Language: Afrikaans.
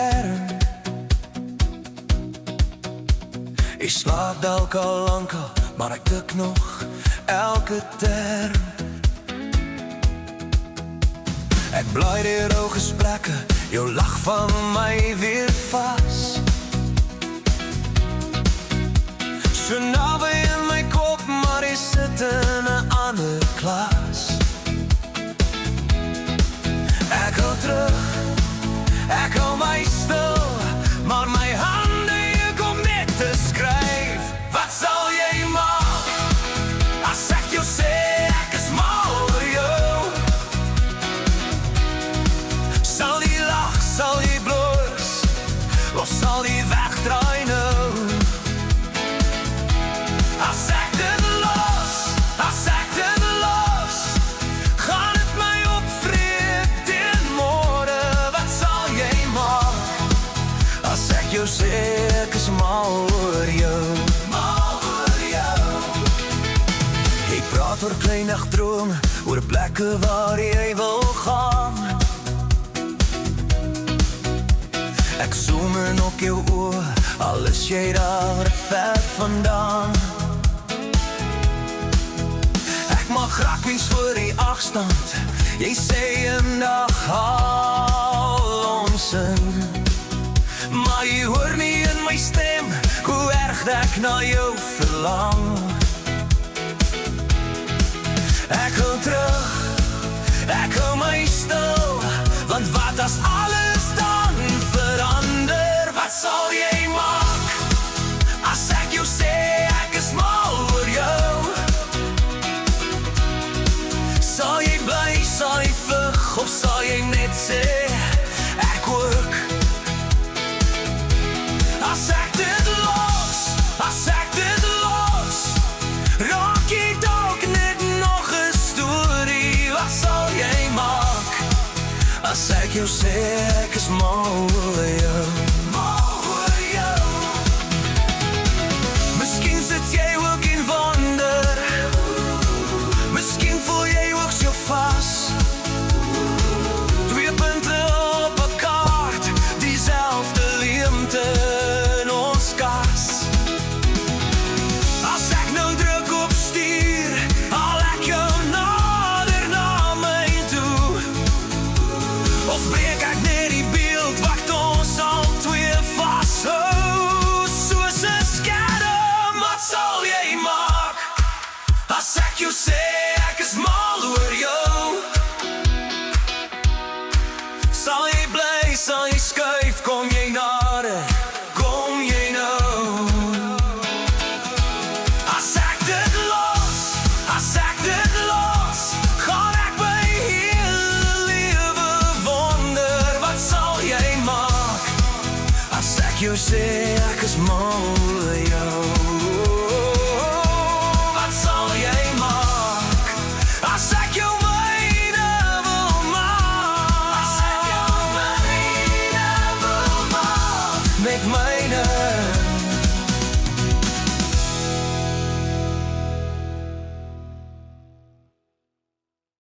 skerm. Ik slaap dalk al lang al, maar ek tik nog elke term. Ek bly deur ou gesprekke, jou lach van my weer vas. So naby in my kop, maar jy sit in 'n ander klas. Ek hou terug, ek hou my stil, maar my hande hier kom net te skryf. Wat sal jy maak as ek jou sê ek is mal oor jou? Sal jy lag, sal jy bloos, of sal jy wegdraai nou? As ek dit los, gaan dit my opvreet teen môre. Wat sal jy maak as ek jou sê ek is mal oor jou? Mal oor jou. Ek praat oor klein nagdrome, oor plekke waar jy wil gaan. Ek zoom in op jou oor, al is jy daar ver vandaan. Ek mag raak wees voor die afstand, jy sê eendag haal ons in. Maar jy hoor nie in my stem, hoe erg ek na jou verlang. Ek hou terug, ek hou my stil, want wat as alles dan verander? Wat sal jy maak as ek jou sê ek is mal oor jou? Sal jy bly, sal jy vlug, of sal jy net sê ek ook? As ek dit los, raak jy dalk net nog 'n storie. Wat sal jy maak as ek jou sê ek is mal oor jou? Mal oor jou. Miskien sit jy ook en wonder, miskien voel jy ook so vas. Twee punte op 'n kaart, dieselfde leemte in ons kas. As ek nou druk op stuur, haal ek jou nader na my toe, of breek ek net die beeld wat ons al twee vashou, soos 'n skerm? Wat sal jy maak as ek jou sê ek is mal oor jou? Sal jy bly, sal jy skuif, kom jy nader, kom jy nou? As ek dit los, gaan ek my hele lewe wonder. Wat sal jy maak as ek jou sê ek is mal oor jou? Wat sal jy maak as ek jou myne wil maak? As ek jou myne wil maak, met myne